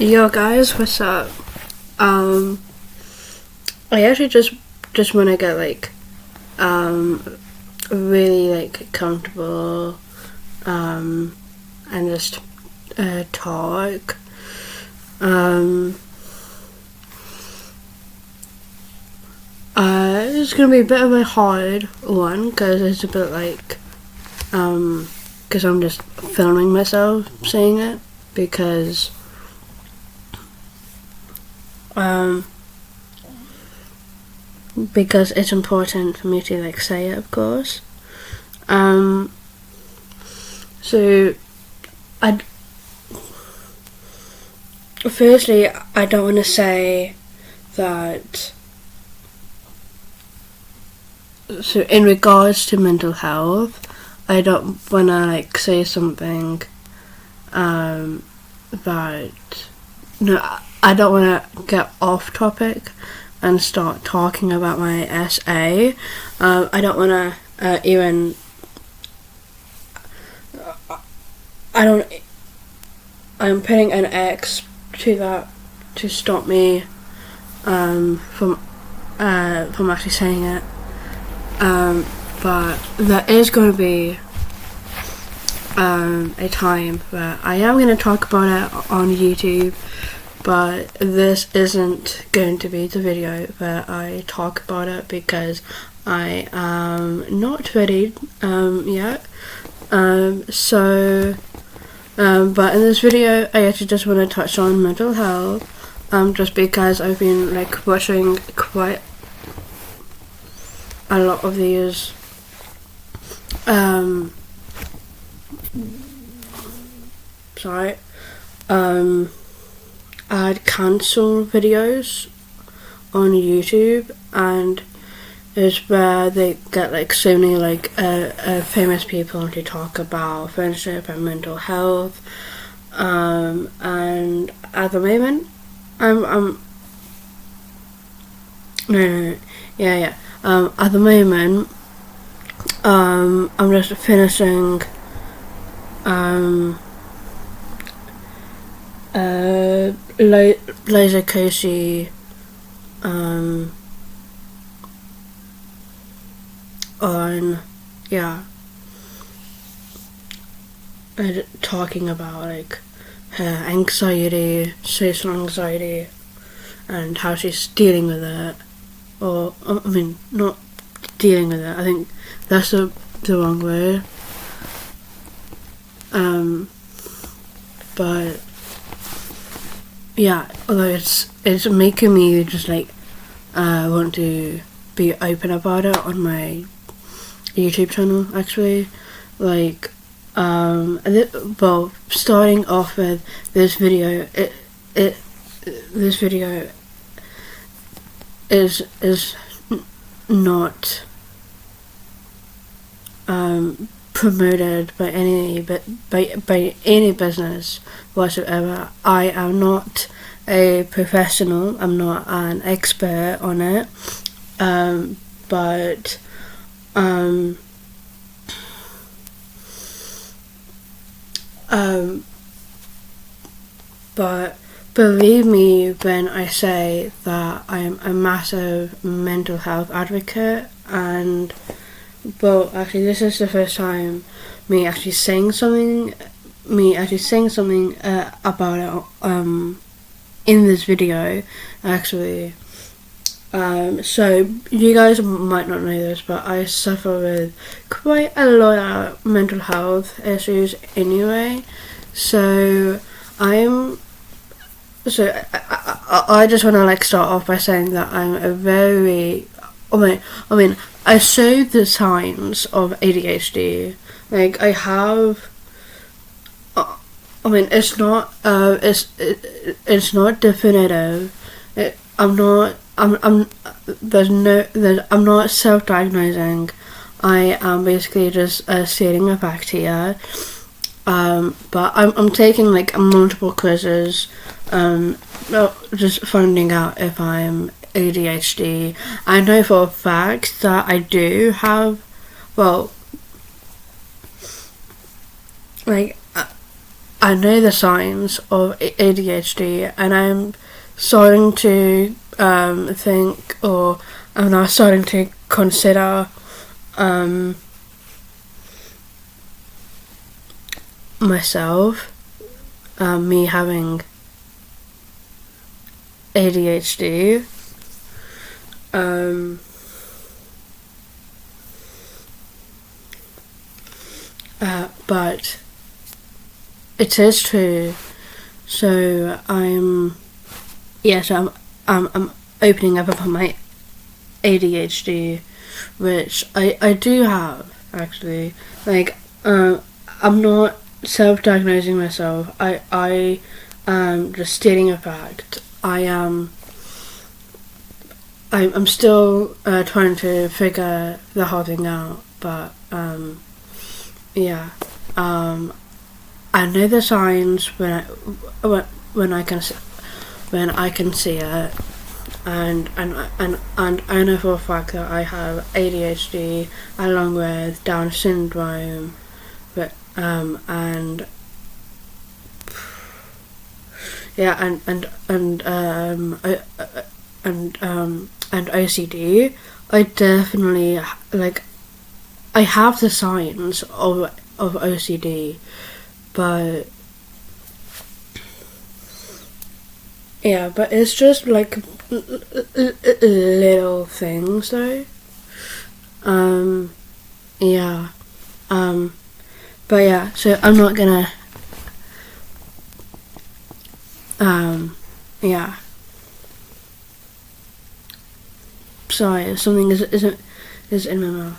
Yo guys, what's up? I actually just want to get really comfortable and just talk. It's gonna be a bit of a hard one because it's a bit because I'm just filming myself saying it because it's important for me to say it, of course. So firstly, I don't want to say that. So in regards to mental health, I don't want to say something that I don't want to get off topic and start talking about my essay. I don't want to I'm putting an X to that to stop me from actually saying it. But there is going to be a time where I am going to talk about it on YouTube, but this isn't going to be the video where I talk about it because I am not ready yet. But in this video I actually just want to touch on mental health, just because I've been watching quite a lot of these ad cancel videos on YouTube, and it's where they get so many famous people to talk about friendship and mental health, and at the moment at the moment I'm just finishing laser Koshi on talking about her anxiety, social anxiety, and how she's dealing with it. Or not dealing with it, I think that's the wrong word. But yeah, although it's making me just want to be open about it on my YouTube channel, actually. Starting off with this video, this video is not promoted by any business whatsoever. I am not a professional, I'm not an expert on it, but believe me when I say that I am a massive mental health advocate, and actually this is the first time me actually saying something about it in this video, actually. So you guys might not know this, but I suffer with quite a lot of mental health issues anyway. So I just want to start off by saying that I'm a very I show the signs of ADHD. I have it's not definitive. I'm not self-diagnosing. I am basically just stating a fact here. But I'm taking multiple quizzes, just finding out if I'm ADHD. I know for a fact that I do have, I know the signs of ADHD, and I'm starting to think, or I'm now starting to consider myself, me having ADHD. But it is true. So I'm opening up about my ADHD, which I do have, actually. Like, I'm not self-diagnosing myself. I am just stating a fact. I'm still trying to figure the whole thing out, but I know the signs when I can see it, and I know for a fact that I have ADHD along with Down syndrome, but and OCD. I definitely I have the signs of OCD, but it's just like little things though. So I'm not gonna sorry, something is in my mouth.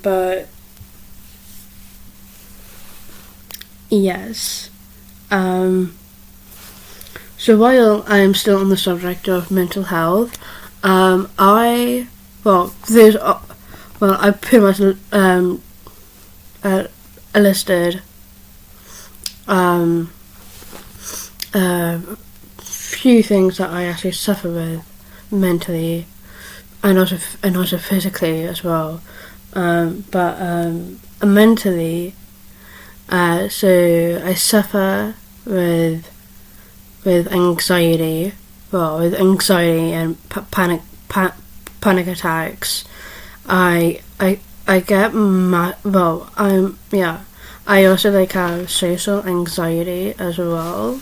But yes. So while I am still on the subject of mental health, I pretty much listed few things that I actually suffer with mentally, and also physically as well. But mentally, so I suffer with anxiety. Well, with anxiety and panic attacks. I get I also have social anxiety as well.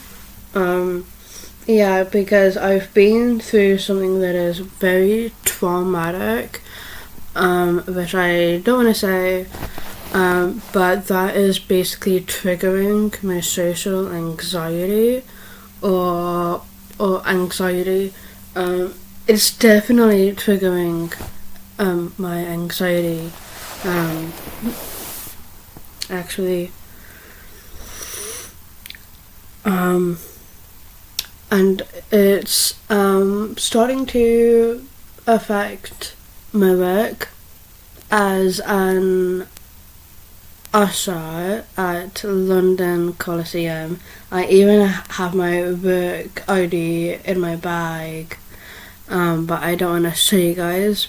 Because I've been through something that is very traumatic, which I don't want to say, but that is basically triggering my social anxiety or anxiety. It's definitely triggering my anxiety, actually. And it's starting to affect my work as an usher at London Coliseum. I even have my work ID in my bag, but I don't want to show you guys.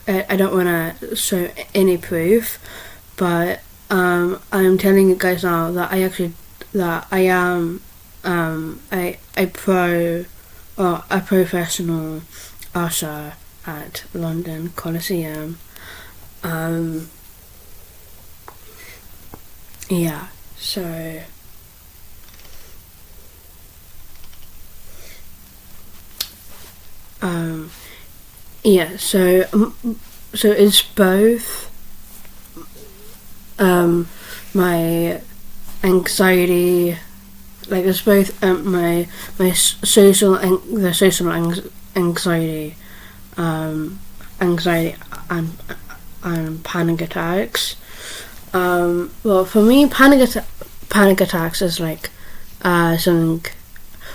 I don't want to show any proof, but I'm telling you guys now that I am a professional usher at London Coliseum. So so it's both my anxiety, it's both my social anxiety, and panic attacks. Well, for me, panic attacks is something.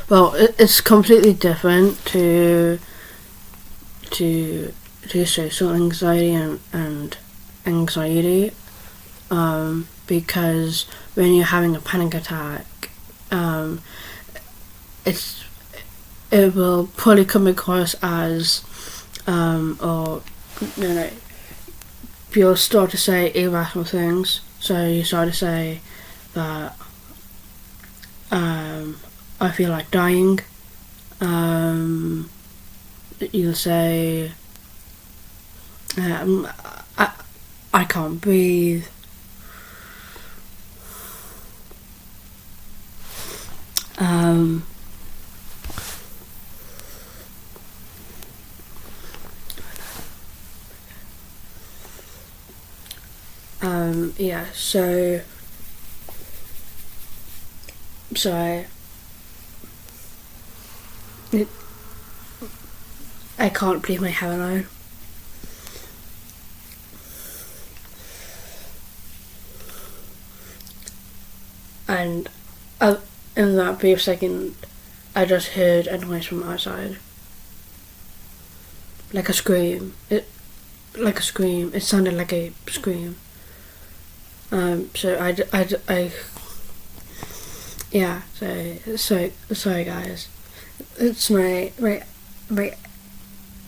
Well, it's completely different to social anxiety and anxiety, because when you're having a panic attack, it will probably come across as no, you'll start to say irrational things. So you start to say that I feel like dying. You'll say I can't breathe. Yeah, so I can't breathe my hair alone. And in that brief second, I just heard a noise from outside. Like a scream. It sounded like a scream. Sorry guys. It's my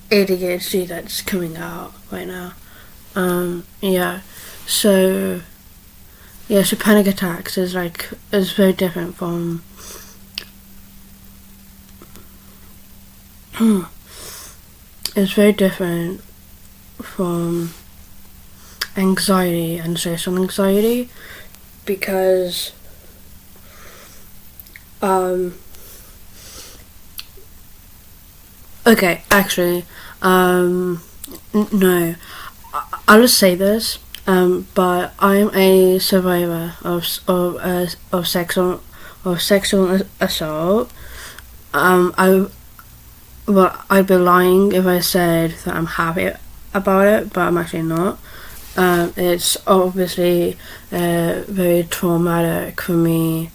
ADHD that's coming out right now. So panic attacks is very different from it's very different from anxiety and social anxiety, because okay, actually, no, I'll just say this, but I'm a survivor of sexual assault. I'd be lying if I said that I'm happy about it, but I'm actually not. It's obviously very traumatic for me,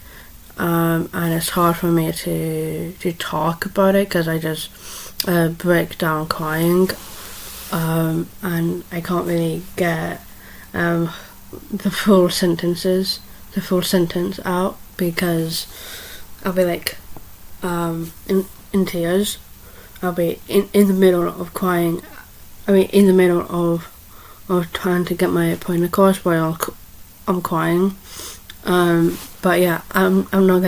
and it's hard for me to talk about it because I just break down crying, and I can't really get the full sentence out because I'll be like in tears. I'll be in the middle of crying. In the middle of trying to get my point across while I'm crying. But yeah, I'm not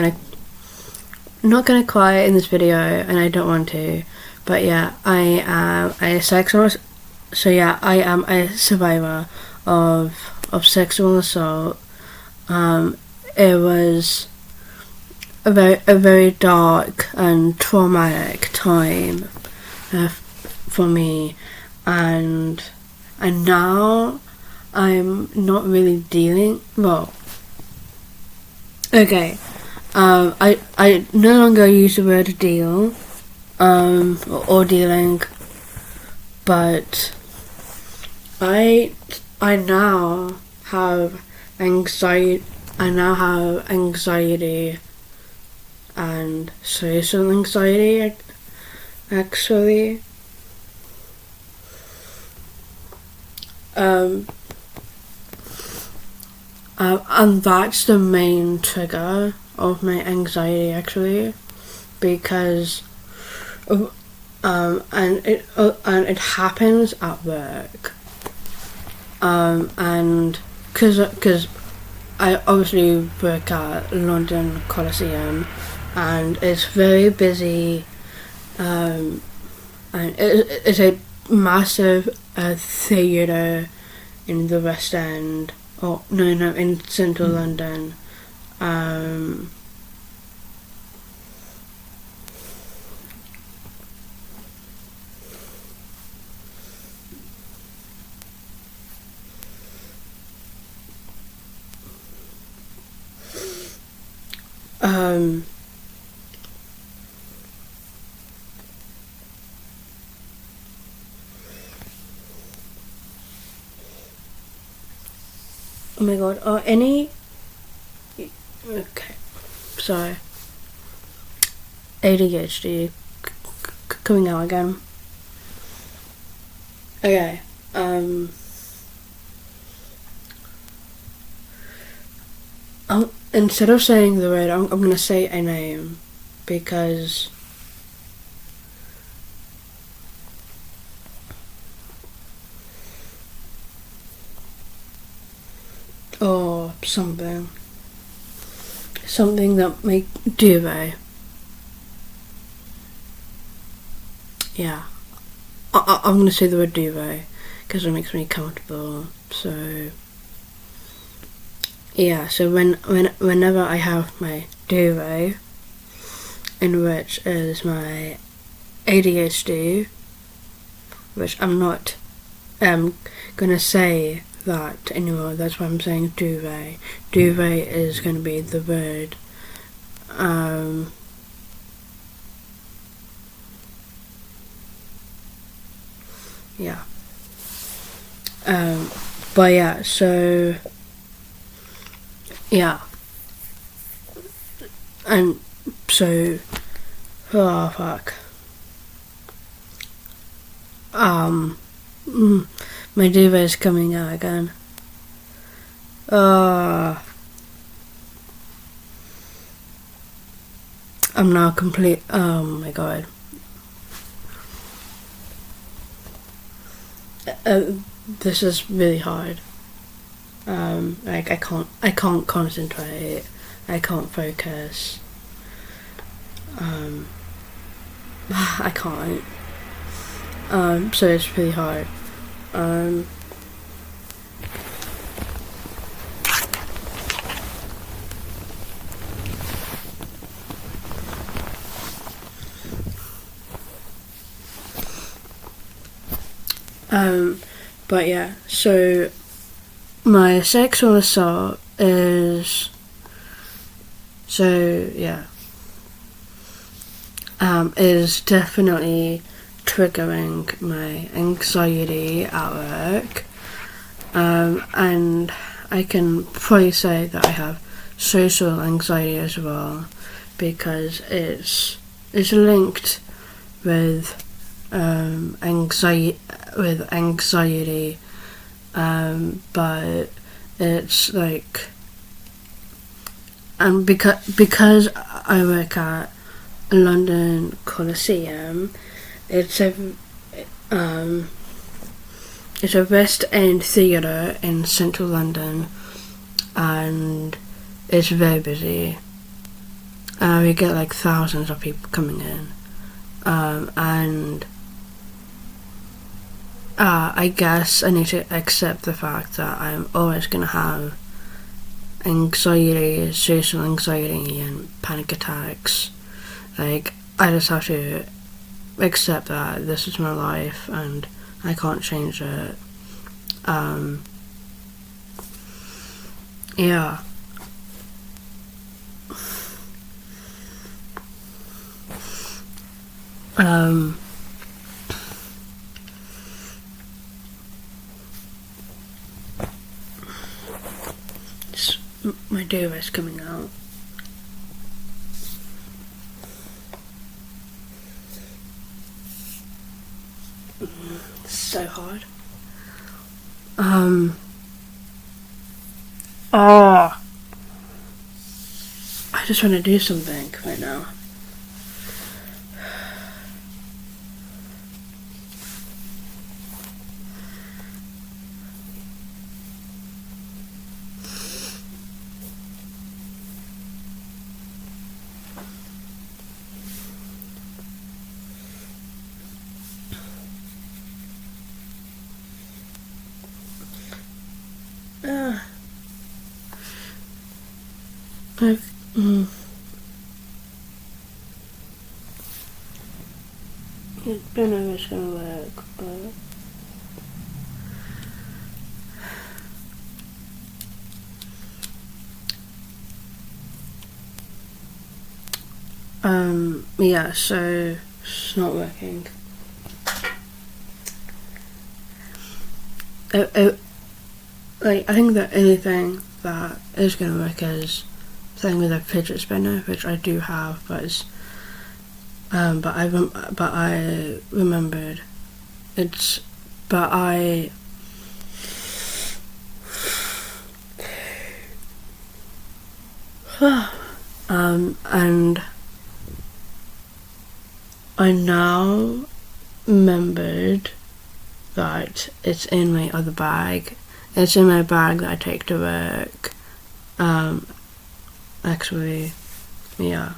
gonna cry in this video, and I don't want to. But yeah, I am a survivor of sexual assault. It was a very dark and traumatic time for me, and now I'm not really dealing well. Okay, I no longer use the word deal or dealing, but I now have anxiety. I now have anxiety and social anxiety, actually. And that's the main trigger of my anxiety, actually, because and it happens at work, and because I obviously work at London Coliseum, and it's very busy, and it's a massive theatre in the West End. Oh no, in central London. Oh my god, are any... Okay, sorry. ADHD coming out again. Okay, instead of saying the word, I'm gonna say a name, because or something that make duvet. Yeah, I'm gonna say the word duvet because it makes me comfortable. So yeah, so whenever I have my duvet, in which is my ADHD, which I'm not gonna say that anymore. That's why I'm saying duvet. Duvet is gonna be the word. Yeah. But yeah, so yeah, and so oh fuck. My duvet is coming out again. I'm now complete. Oh my god. This is really hard. Like I can't concentrate. I can't focus. I can't. So it's really hard. But yeah, so my sexual assault is is definitely triggering my anxiety at work, and I can probably say that I have social anxiety as well, because it's linked with anxiety, but it's like, and because I work at London Coliseum, it's a West End theatre in central London, and it's very busy. We get like thousands of people coming in, and I guess I need to accept the fact that I'm always gonna have anxiety, social anxiety, and panic attacks. Like, I just have to accept that this is my life and I can't change it. Yeah. My duvet's coming out. It's so hard. I just want to do something right now. I don't know if it's gonna work, but yeah, so it's not working. Like, I think the only thing that is gonna work is playing with a fidget spinner, which I do have, but I remembered it's but I and I now remembered that it's in my other bag It's in my bag that I take to work. Actually, yeah.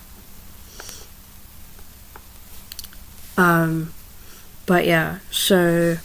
But yeah, so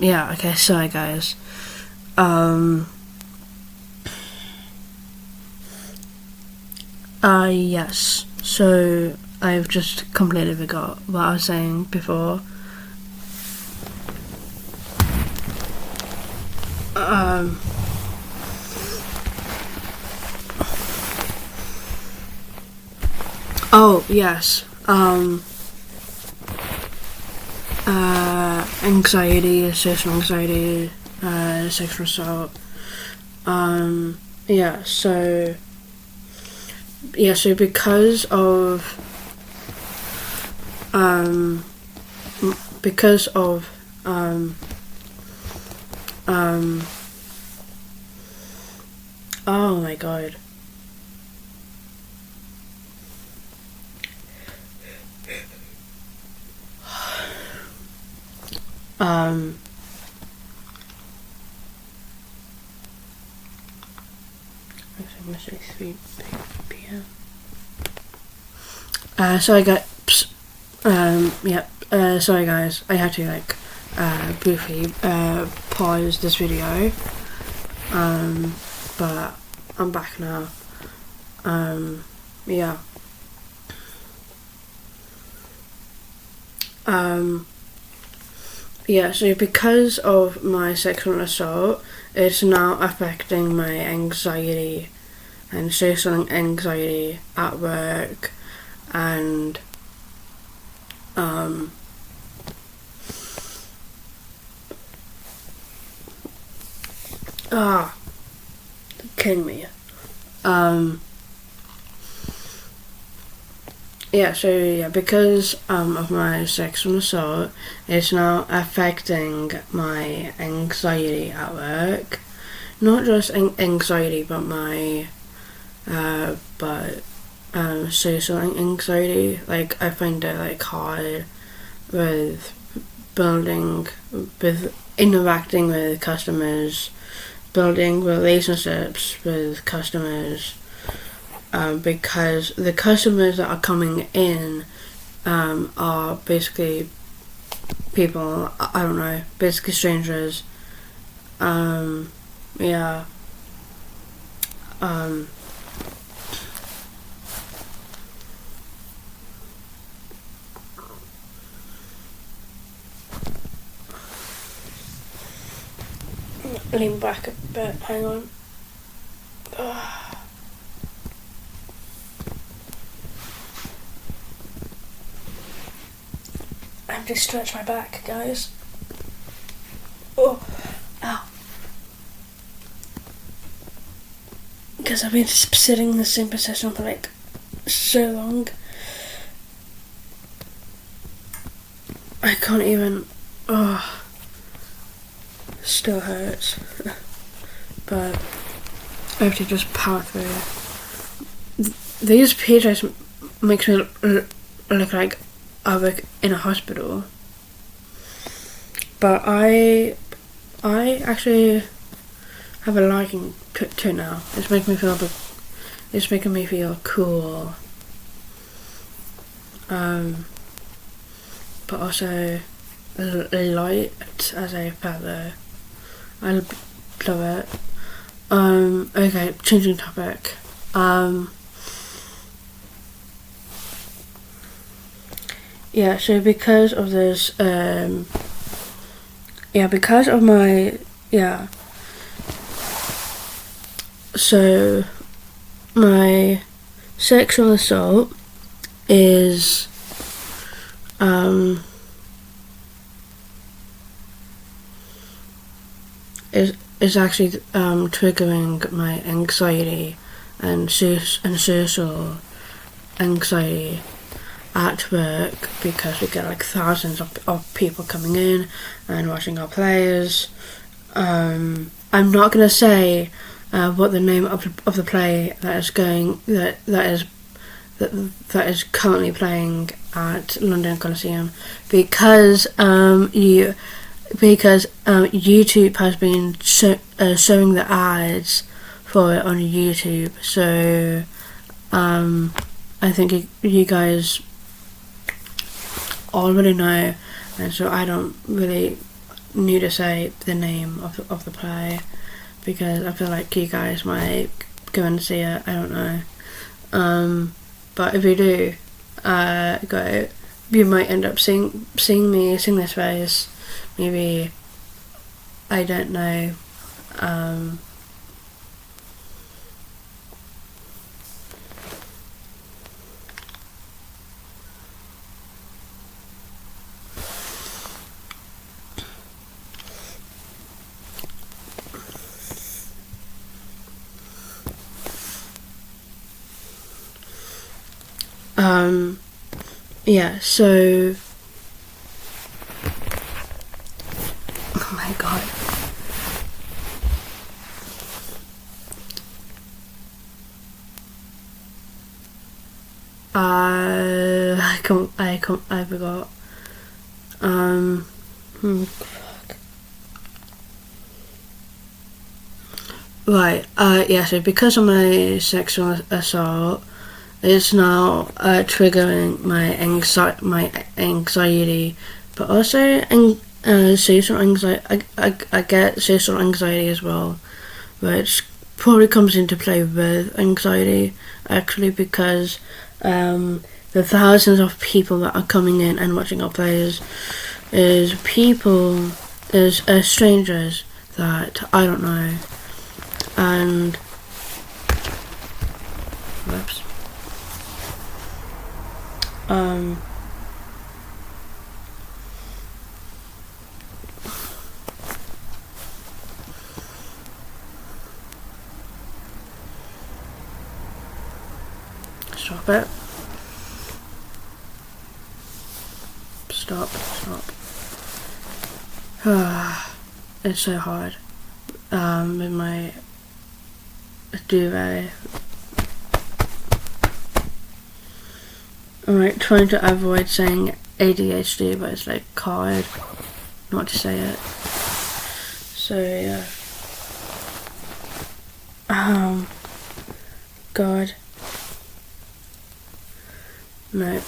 yeah, okay, sorry guys. Yes, so I've just completely forgot what I was saying before. Oh, yes, anxiety, social anxiety, sexual assault. Yeah, so because of oh my god. Actually, 3 p.m. Sorry guys. Sorry guys. I had to briefly pause this video. But I'm back now. Yeah. Yeah, so because of my sexual assault, it's now affecting my anxiety and social anxiety at work, and killing me. Because of my sexual assault, it's now affecting my anxiety at work. Not just anxiety, but my social anxiety. Like, I find it hard with interacting with customers, building relationships with customers, because the customers that are coming in are basically people, I don't know, basically strangers. Yeah. Lean back a bit, hang on. I have to stretch my back, guys. Oh, ow. Because I've been sitting in the same position for so long. I can't even. Still hurts. But I have to just power through. These PJs makes me look like I work in a hospital. But I actually have a liking to it now. It's making me feel cool. But also light as a feather. I love it. Okay, changing topic. Yeah, so because of this, because of my, so my sexual assault is is actually triggering my anxiety and social anxiety at work, because we get like thousands of people coming in and watching our plays. I'm not gonna say what the name of the play that is currently playing at London Coliseum, because YouTube has been showing the ads for it on YouTube. So I think you guys already know, and so I don't really need to say the name of the play, because I feel like you guys might go and see it. I don't know. But if you do go, you might end up seeing me sing this face. Maybe, I don't know. Yeah, so oh my god. I forgot. Fuck. Right, yeah, so because of my sexual assault, it's now triggering my anxiety, but also social anxiety. I get social anxiety as well, which probably comes into play with anxiety, actually, because the thousands of people that are coming in and watching our plays is strangers that I don't know, and whoops. Stop it. Stop. It's so hard. With my duvet. I'm like trying to avoid saying ADHD, but it's like hard not to say it. So yeah. God. No.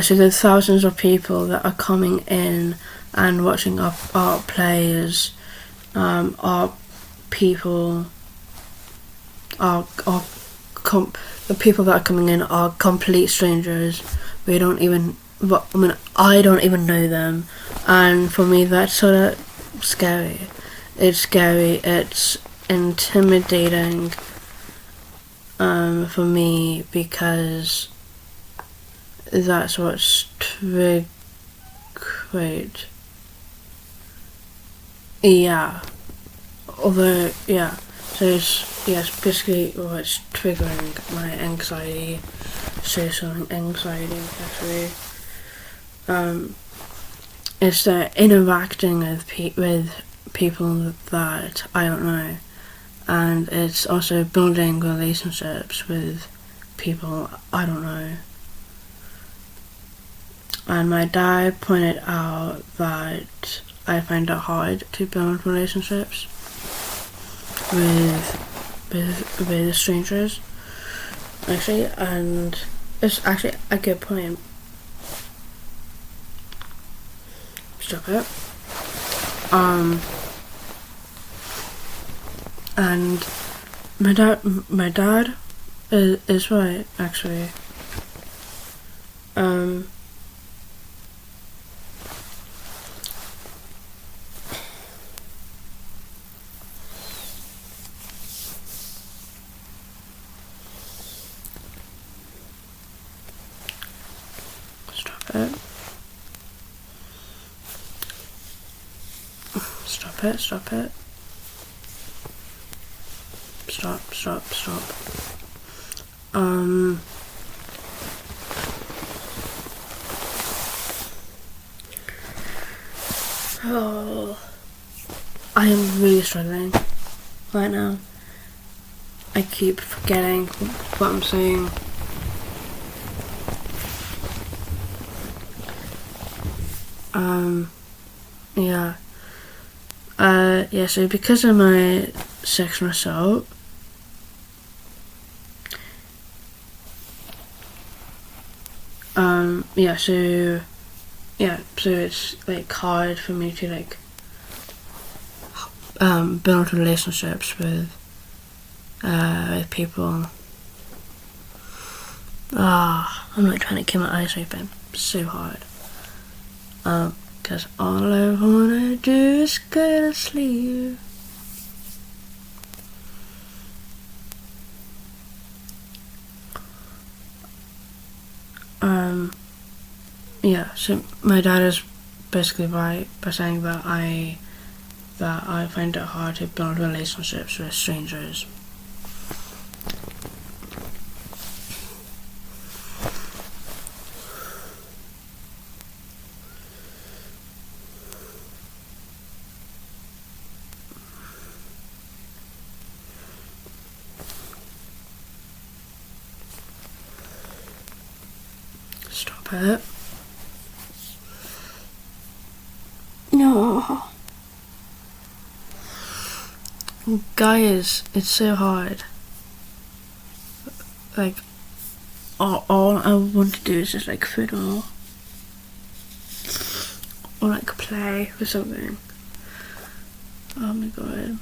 So there's thousands of people that are coming in and watching our plays. The people that are coming in are complete strangers. I don't even know them, and for me that's sort of scary. It's scary. It's intimidating. For me, because that's what's wait. Yeah. Although, yeah. So it's basically what's triggering my anxiety, social anxiety, actually. It's the interacting with people that I don't know, and it's also building relationships with people I don't know. And my dad pointed out that I find it hard to build relationships with strangers, actually, and it's actually a good point. Stop it. And my dad is right, actually. Um, stop it. Stop it, stop it. Stop, stop, stop. Oh, I am really struggling right now. I keep forgetting what I'm saying. Yeah. Yeah, so because of my sexual assault, so it's like hard for me to like build relationships with people. I'm like trying to keep my eyes open. It's so hard. Cause all I wanna do is go to sleep. So my dad is basically right by saying that I find it hard to build relationships with strangers. Stop it. No. Guys, it's so hard. Like, all I want to do is just like fiddle. Or like play with something. Oh my god.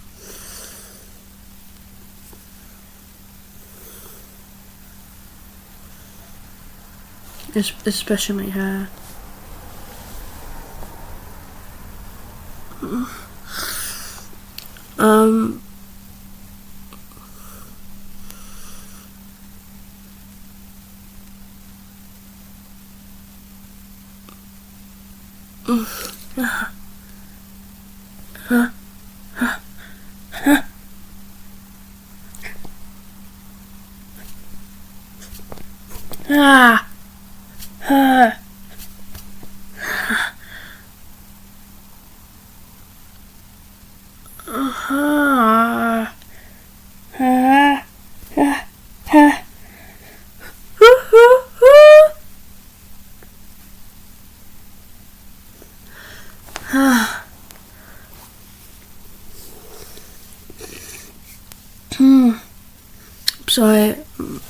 Especially my hair. Sorry. I'm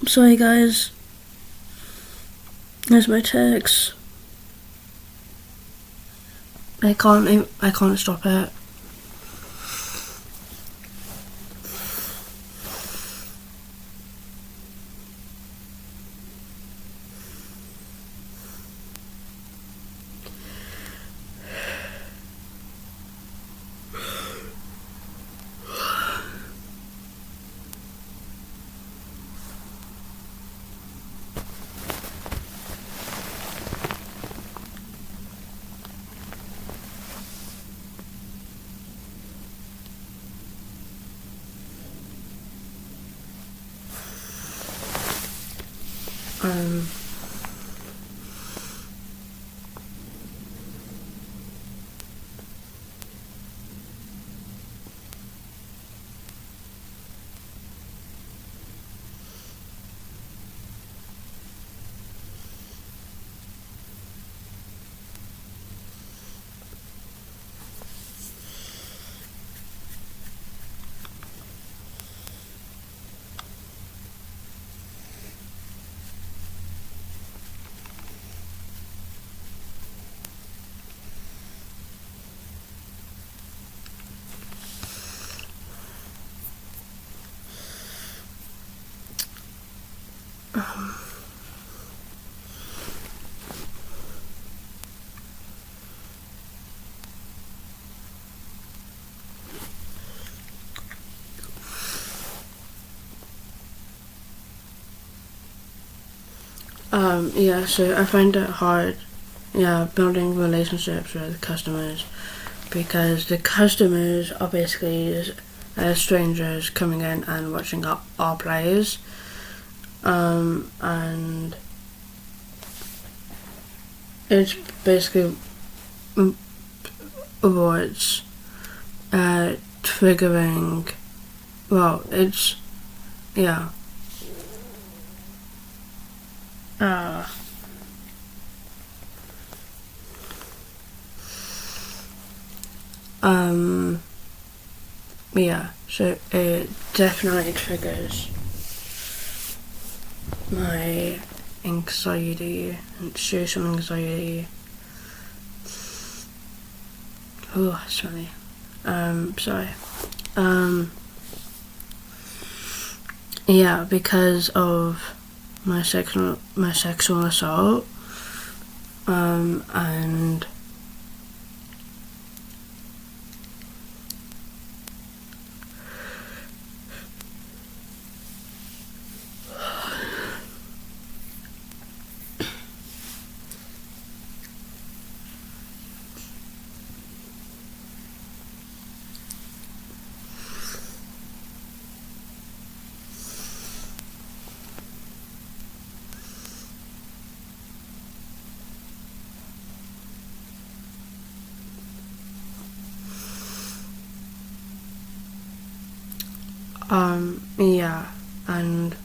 sorry, guys. There's my text. I can't stop it. Yeah, so I find it hard, building relationships with customers, because the customers are basically just, strangers coming in and watching our plays, and it's basically what's triggering. Well, it's yeah. Uh, yeah, so it definitely triggers my anxiety and social anxiety. Oh, sorry. Sorry. Yeah, because of my sexual assault, and yeah, and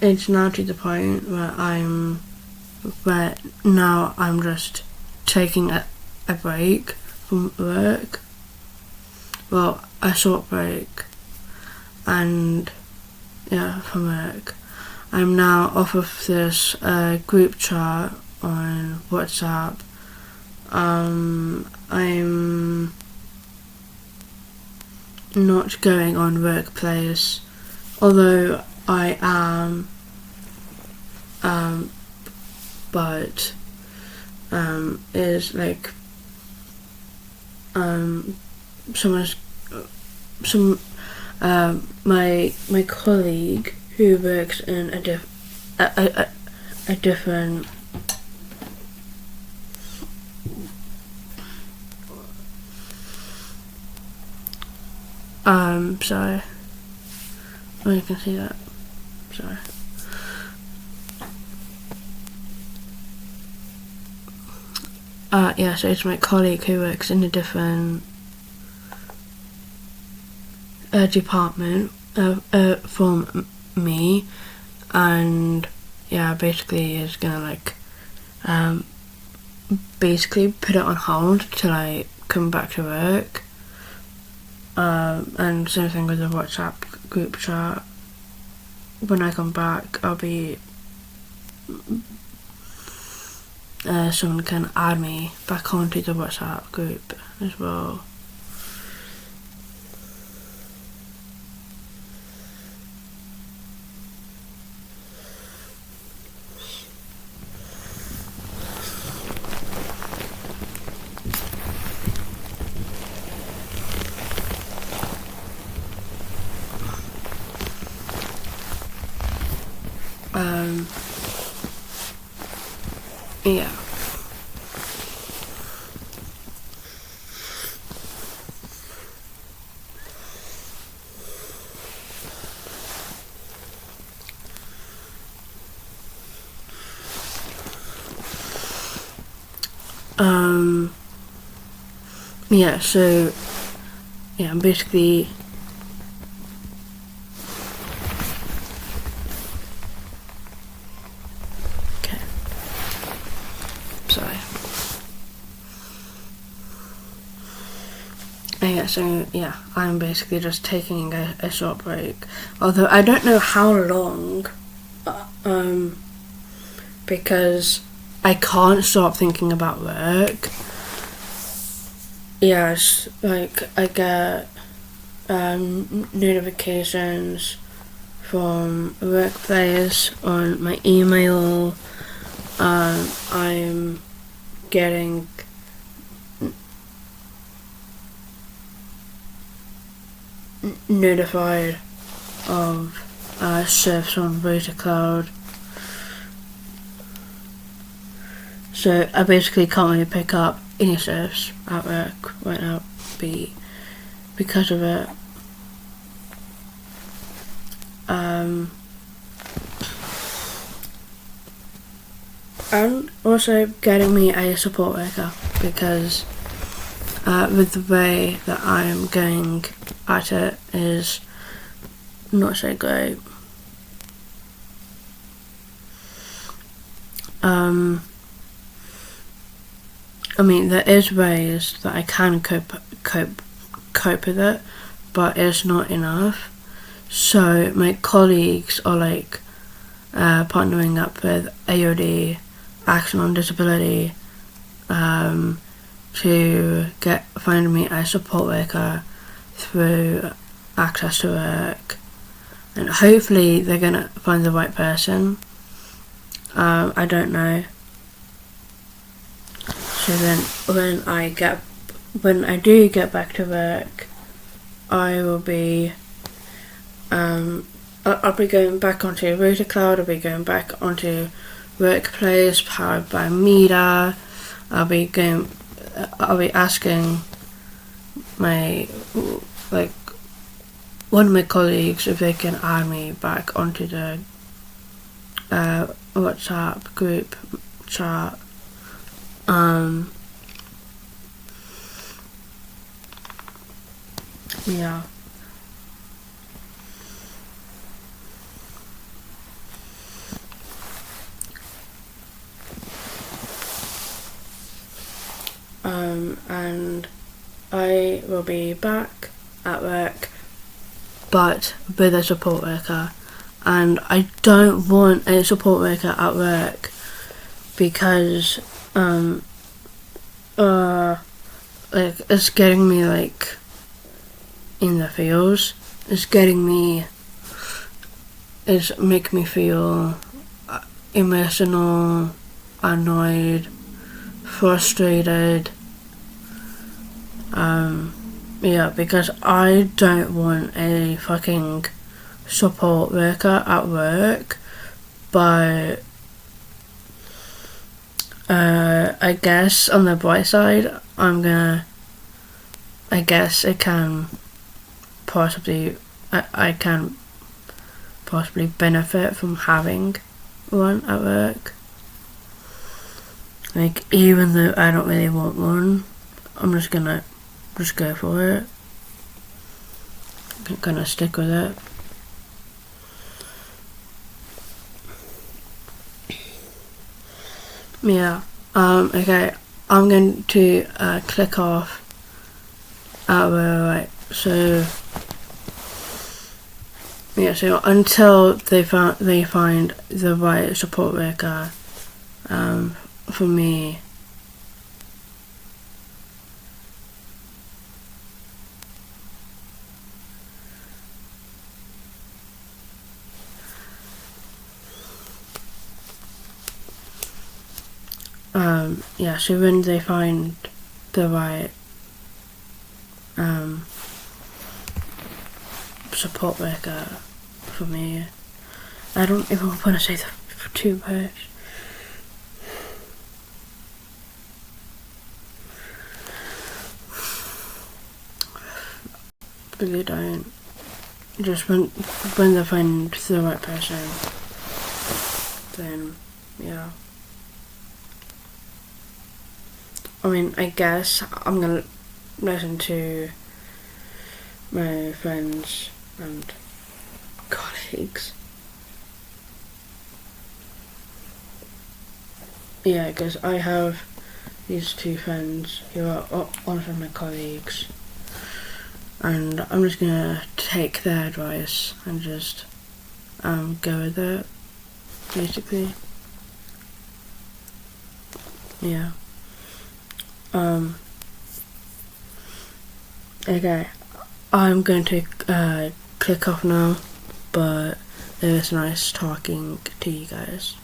it's now to the point where now I'm just taking a break from work. Well, a short break, and from work. I'm now off of this group chat on WhatsApp. I'm not going on workplace, although I am, but is like someone's my colleague who works in a different sorry. Oh, you can see that. Sorry. Yeah, so it's my colleague who works in a different department from me, and basically is gonna like basically put it on hold till I come back to work. And same thing with the WhatsApp group chat. When I come back, I'll be someone can add me back onto the WhatsApp group as well. Yeah. So I'm basically okay. Sorry. I'm basically just taking a short break. Although I don't know how long, because I can't stop thinking about work. Like I get notifications from workplace on my email. I'm getting notified of shifts on Router Cloud. So I basically can't really pick up any shifts at work right now because of it. And also getting me a support worker, because with the way that I'm going at it is not so great. I mean, there is ways that I can cope with it, but it's not enough. So my colleagues are like partnering up with AOD, Action on Disability, to find me a support worker through Access to Work, and hopefully they're gonna find the right person. I don't know. So then when I do get back to work, I will be I'll be going back onto Router Cloud. I'll be going back onto Workplace powered by Meter. I'll be asking one of my colleagues if they can add me back onto the WhatsApp group chat. Yeah. And I will be back at work, but with a support worker. And I don't want a support worker at work because it's getting me like in the feels. It's making me feel emotional, annoyed, frustrated. Yeah, because I don't want a fucking support worker at work, but I guess on the bright side, I guess it can possibly, I can possibly benefit from having one at work. Like, even though I don't really want one, I'm just gonna go for it. I'm gonna stick with it. Yeah. Okay. I'm going to click off. Right. So yeah. So until they find the right support worker, for me. Yeah, so when they find the right support worker for me, I don't even want to say that for too much. Really don't. Just when they find the right person, then yeah. I mean, I guess I'm gonna listen to my friends and colleagues. Yeah, because I have these two friends who are also my colleagues, and I'm just gonna take their advice and just go with it, basically. Yeah. Okay, I'm going to click off now, but It was nice talking to you guys.